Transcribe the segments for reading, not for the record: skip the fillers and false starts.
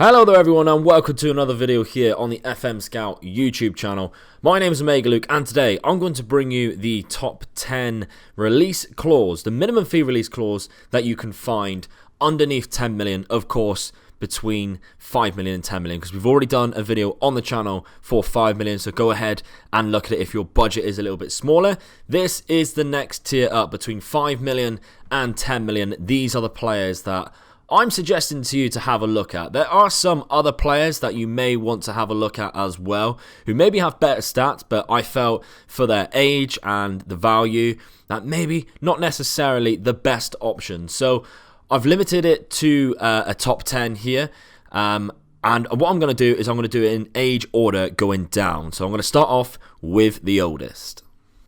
Hello there everyone and welcome to another video here on the FM Scout YouTube channel. My name is Omega Luke and today I'm going to bring you the top 10 release clause, the minimum fee release clause that you can find underneath 10 million, of course between 5 million and 10 million, because we've already done a video on the channel for 5 million, so go ahead and look at it if your budget is a little bit smaller. This is the next tier up between 5 million and 10 million. These are the players that I'm suggesting to you to have a look at. There are some other players that you may want to have a look at as well, who maybe have better stats, but I felt for their age and the value, that maybe not necessarily the best option. So I've limited it to a top 10 here. And what I'm going to do is I'm going to do it in age order going down. So I'm going to start off with the oldest.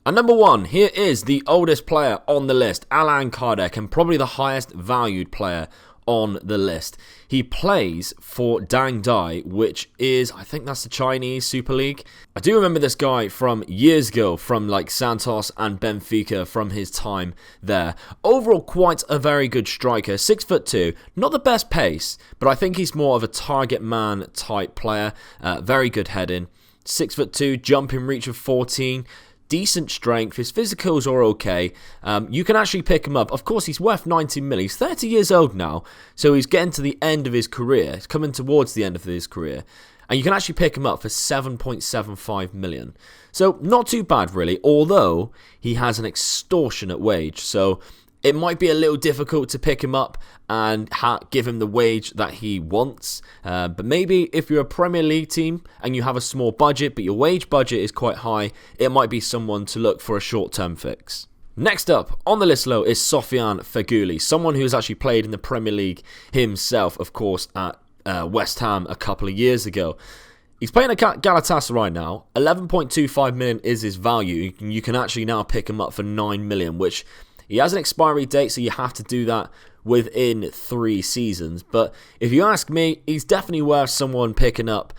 And number one, here is the oldest player on the list, Allan Kardec, and probably the highest valued player on the list. He plays for Dang Dai, which is, I think that's the Chinese Super League. I do remember this guy from years ago, from like Santos and Benfica, from his time there. Overall, quite a very good striker, 6'2", not the best pace, but I think he's more of a target man type player. Very good heading, 6'2", jumping reach of 14. Decent strength, his physicals are okay. You can actually pick him up. Of course, he's worth 90 million. He's 30 years old now, so he's getting to the end of his career. He's coming towards the end of his career. And you can actually pick him up for 7.75 million. So, not too bad, really, although he has an extortionate wage. So, it might be a little difficult to pick him up and give him the wage that he wants. But maybe if you're a Premier League team and you have a small budget, but your wage budget is quite high, it might be someone to look for a short-term fix. Next up on the list low is Sofiane Feghouli, someone who has actually played in the Premier League himself, of course, at West Ham a couple of years ago. He's playing at Galatasaray right now. 11.25 million is his value. You can actually now pick him up for 9 million, which he has an expiry date, so you have to do that within 3 seasons. But if you ask me, he's definitely worth someone picking up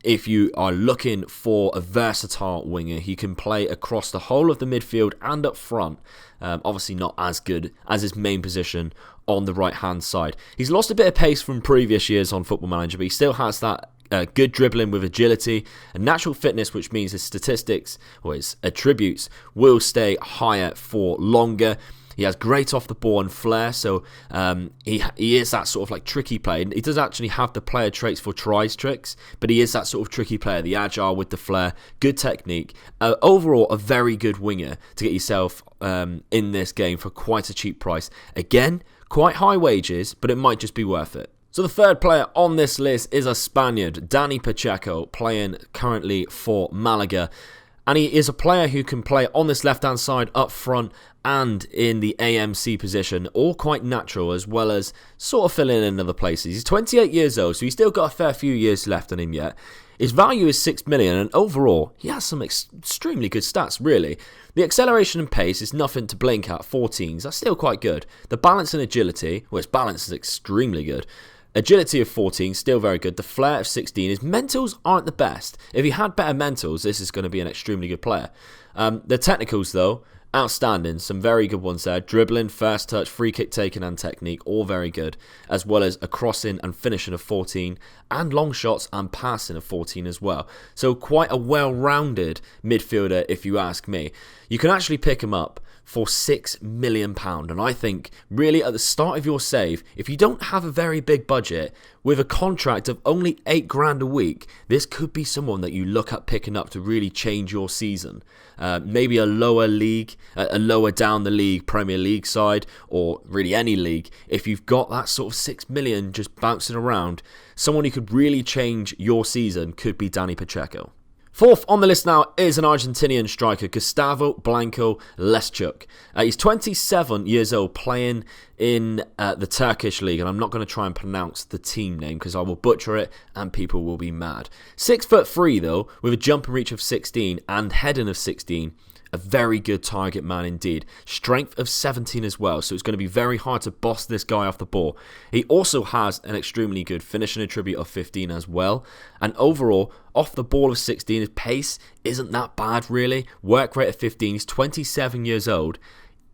if you are looking for a versatile winger. He can play across the whole of the midfield and up front. Obviously not as good as his main position on the right-hand side. He's lost a bit of pace from previous years on Football Manager, but he still has that good dribbling with agility and natural fitness, which means his statistics or his attributes will stay higher for longer. He has great off the ball and flair, so he is that sort of like tricky player. He does actually have the player traits for tries tricks, but he is that sort of tricky player, the agile with the flair, good technique. Overall, a very good winger to get yourself in this game for quite a cheap price. Again, quite high wages, but it might just be worth it. So the third player on this list is a Spaniard, Dani Pacheco, playing currently for Malaga. And he is a player who can play on this left-hand side, up front, and in the AMC position, all quite natural, as well as sort of filling in other places. He's 28 years old, so he's still got a fair few years left on him yet. His value is 6 million, and overall, he has some extremely good stats, really. The acceleration and pace is nothing to blink at, 14s, that's still quite good. The balance and agility, well, his balance is extremely good. Agility of 14, still very good. The flair of 16. His mentals aren't the best. If he had better mentals, this is going to be an extremely good player. The technicals, though, outstanding. Some very good ones there. Dribbling, first touch, free kick taking and technique, all very good. As well as a crossing and finishing of 14. And long shots and passing of 14 as well. So quite a well-rounded midfielder, if you ask me. You can actually pick him up for £6 million. And I think, really, at the start of your save, if you don't have a very big budget, with a contract of only £8,000 a week, this could be someone that you look at picking up to really change your season. Maybe a lower league, a lower down the league, Premier League side, or really any league. If you've got that sort of 6 million just bouncing around, someone who could really change your season could be Dani Pacheco. Fourth on the list now is an Argentinian striker, Gustavo Lopez. He's 27 years old, playing in the Turkish league, and I'm not going to try and pronounce the team name because I will butcher it and people will be mad. 6'3" though, with a jumping reach of 16 and heading of 16. A very good target man indeed. Strength of 17 as well, so it's going to be very hard to boss this guy off the ball. He also has an extremely good finishing attribute of 15 as well. And overall, off the ball of 16, his pace isn't that bad really. Work rate of 15, he's 27 years old.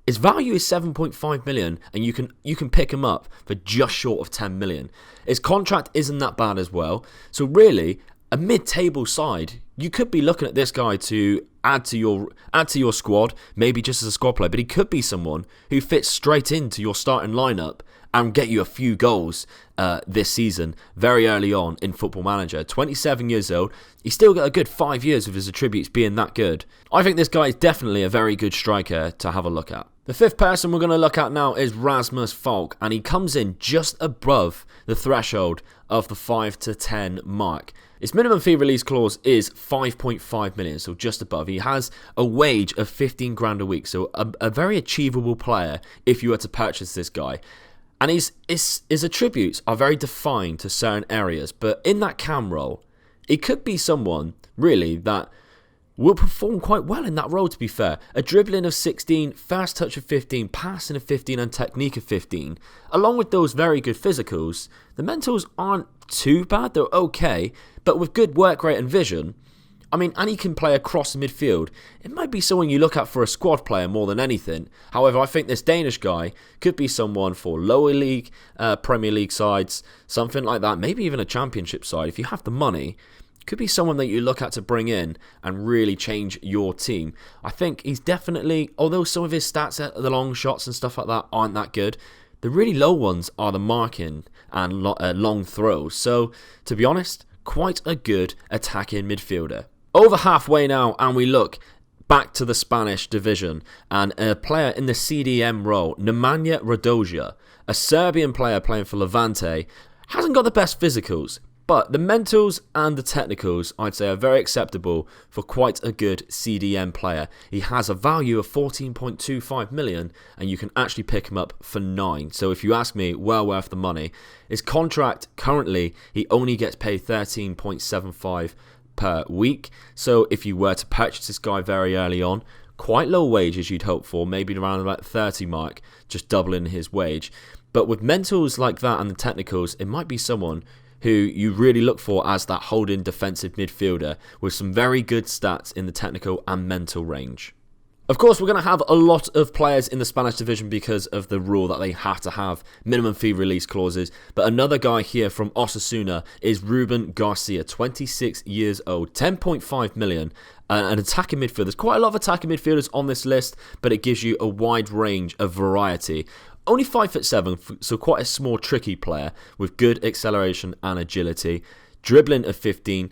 His value is 7.5 million, and you can pick him up for just short of 10 million. His contract isn't that bad as well. So really, a mid-table side, you could be looking at this guy to add to your squad, maybe just as a squad player, but he could be someone who fits straight into your starting lineup and get you a few goals this season, very early on in Football Manager. 27 years old, he's still got a good 5 years of his attributes being that good. I think this guy is definitely a very good striker to have a look at. The fifth person we're going to look at now is Rasmus Falk, and he comes in just above the threshold of the 5 to 10 mark. His minimum fee release clause is 5.5 million, so just above. He has a wage of 15 grand a week, so a very achievable player if you were to purchase this guy. And his attributes are very defined to certain areas, but in that cam role, it could be someone, really, that will perform quite well in that role, to be fair. A dribbling of 16, first touch of 15, passing of 15 and technique of 15. Along with those very good physicals, the mentals aren't too bad, they're okay, but with good work rate and vision, and he can play across the midfield. It might be someone you look at for a squad player more than anything. However, I think this Danish guy could be someone for lower league, Premier League sides, something like that, maybe even a championship side. If you have the money, could be someone that you look at to bring in and really change your team. I think he's definitely, although some of his stats at the long shots and stuff like that aren't that good, the really low ones are the marking and long throws. So, to be honest, quite a good attacking midfielder. Over halfway now, and we look back to the Spanish division, and a player in the CDM role, Nemanja Rakic, a Serbian player playing for Levante, hasn't got the best physicals, but the mentals and the technicals, I'd say, are very acceptable for quite a good CDM player. He has a value of 14.25 million, and you can actually pick him up for 9. So if you ask me, well worth the money. His contract, currently, he only gets paid 13.75 per week. So if you were to purchase this guy very early on, quite low wage as you'd hope for, maybe around about 30 mark, just doubling his wage. But with mentals like that and the technicals, it might be someone who you really look for as that holding defensive midfielder with some very good stats in the technical and mental range. Of course, we're going to have a lot of players in the Spanish division because of the rule that they have to have minimum fee release clauses. But another guy here from Osasuna is Ruben Garcia, 26 years old, 10.5 million, an attacking midfielder. There's quite a lot of attacking midfielders on this list, but it gives you a wide range of variety. Only 5'7", so quite a small, tricky player with good acceleration and agility. Dribbling of 15,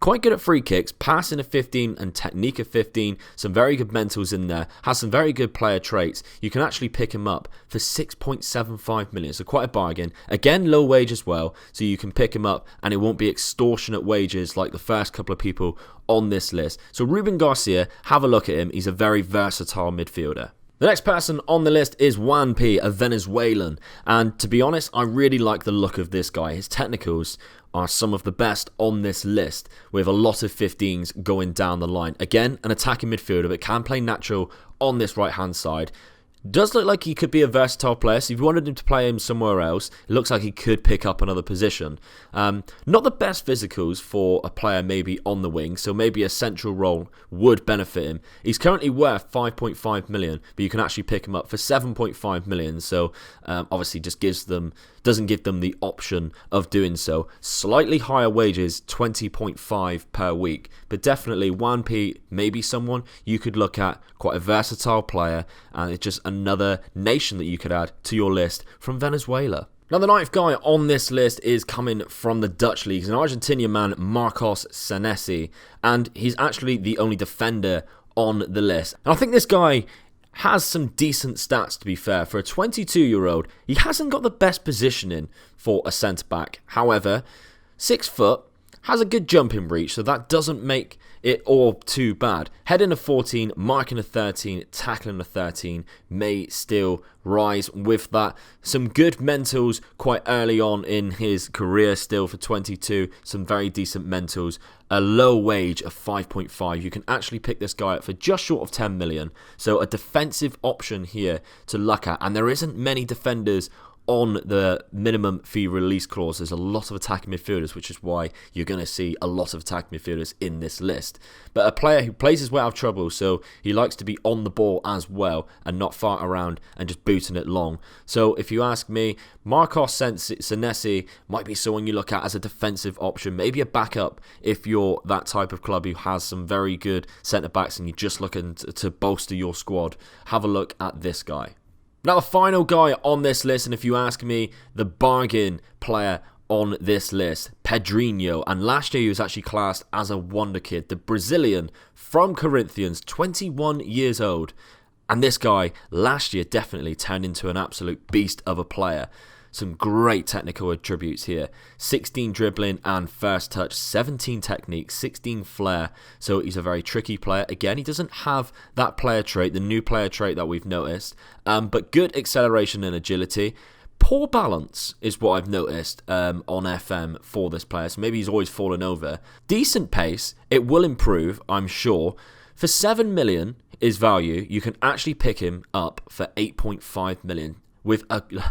quite good at free kicks, passing of 15 and technique of 15. Some very good mentals in there. Has some very good player traits. You can actually pick him up for 6.75 million, so quite a bargain. Again, low wage as well, so you can pick him up and it won't be extortionate wages like the first couple of people on this list. So Ruben Garcia, have a look at him. He's a very versatile midfielder. The next person on the list is Juan P, a Venezuelan, and to be honest, I really like the look of this guy. His technicals are some of the best on this list, with a lot of 15s going down the line. Again, an attacking midfielder, but can play natural on this right-hand side. Does look like he could be a versatile player, so if you wanted him to play him somewhere else, it looks like he could pick up another position. Not the best physicals for a player maybe on the wing, so maybe a central role would benefit him. He's currently worth 5.5 million, but you can actually pick him up for 7.5 million, so obviously just doesn't give them the option of doing so. Slightly higher wages, 20.5 per week, but definitely 1p, maybe someone you could look at, quite a versatile player, and it's just another nation that you could add to your list from Venezuela. Now, the ninth guy on this list is coming from the Dutch leagues, an Argentinian man, Marcos Senesi, and he's actually the only defender on the list. And I think this guy has some decent stats, to be fair. For a 22-year-old, he hasn't got the best positioning for a centre-back. However, 6 foot, has a good jumping reach, so that doesn't make it all too bad. Heading a 14, marking a 13, tackling a 13 may still rise with that. Some good mentals quite early on in his career still for 22. Some very decent mentals. A low wage of 5.5. You can actually pick this guy up for just short of 10 million. So a defensive option here to look at. And there isn't many defenders on the minimum fee release clause, there's a lot of attacking midfielders, which is why you're going to see a lot of attacking midfielders in this list. But a player who plays his way out of trouble, so he likes to be on the ball as well and not fart around and just booting it long. So if you ask me, Marcos Senesi might be someone you look at as a defensive option, maybe a backup if you're that type of club who has some very good centre-backs and you're just looking to bolster your squad. Have a look at this guy. Now, the final guy on this list, and if you ask me, the bargain player on this list, Padrino. And last year he was actually classed as a wonder kid. The Brazilian from Corinthians, 21 years old. And this guy last year definitely turned into an absolute beast of a player. Some great technical attributes here. 16 dribbling and first touch, 17 technique, 16 flair. So he's a very tricky player. Again, he doesn't have that player trait, the new player trait that we've noticed. But good acceleration and agility. Poor balance is what I've noticed on FM for this player. So maybe he's always fallen over. Decent pace. It will improve, I'm sure. For 7 million is value, you can actually pick him up for 8.5 million. With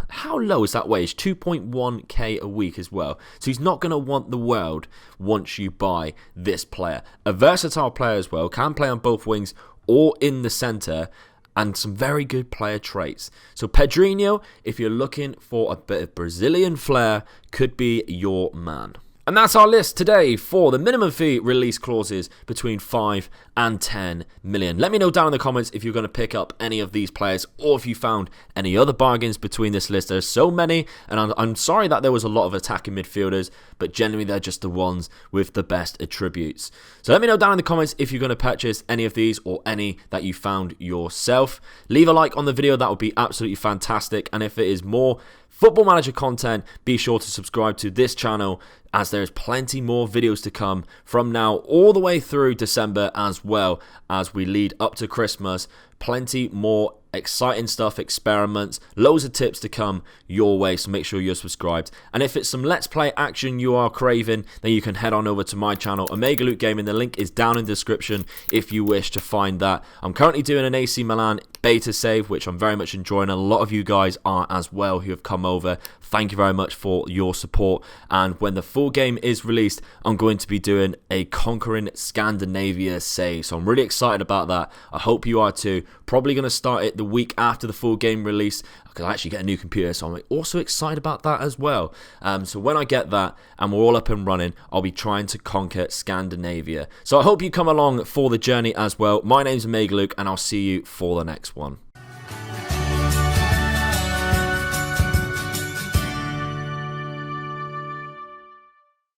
how low is that wage? 2.1k a week as well. So he's not going to want the world once you buy this player. A versatile player as well. Can play on both wings or in the centre. And some very good player traits. So Padrino, if you're looking for a bit of Brazilian flair, could be your man. And that's our list today for the minimum fee release clauses between 5 and 10 million. Let me know down in the comments if you're going to pick up any of these players or if you found any other bargains between this list. There's so many, and I'm sorry that there was a lot of attacking midfielders, but generally they're just the ones with the best attributes. So let me know down in the comments if you're going to purchase any of these or any that you found yourself. Leave a like on the video, that would be absolutely fantastic. And if it is more Football Manager content, be sure to subscribe to this channel as there's plenty more videos to come from now all the way through December, as well as we lead up to Christmas. Plenty more exciting stuff, experiments, loads of tips to come your way, so make sure you're subscribed. And if it's some Let's Play action you are craving, then you can head on over to my channel, Omega Luke Gaming. The link is down in the description if you wish to find that. I'm currently doing an AC Milan beta save, which I'm very much enjoying. A lot of you guys are as well who have come over. Thank you very much for your support. And when the full game is released, I'm going to be doing a Conquering Scandinavia save. So I'm really excited about that. I hope you are too. Probably going to start it the week after the full game release, because I actually get a new computer, so I'm also excited about that as well. So when I get that and we're all up and running, I'll be trying to conquer Scandinavia. So I hope you come along for the journey as well. My name's Omega Luke, and I'll see you for the next one.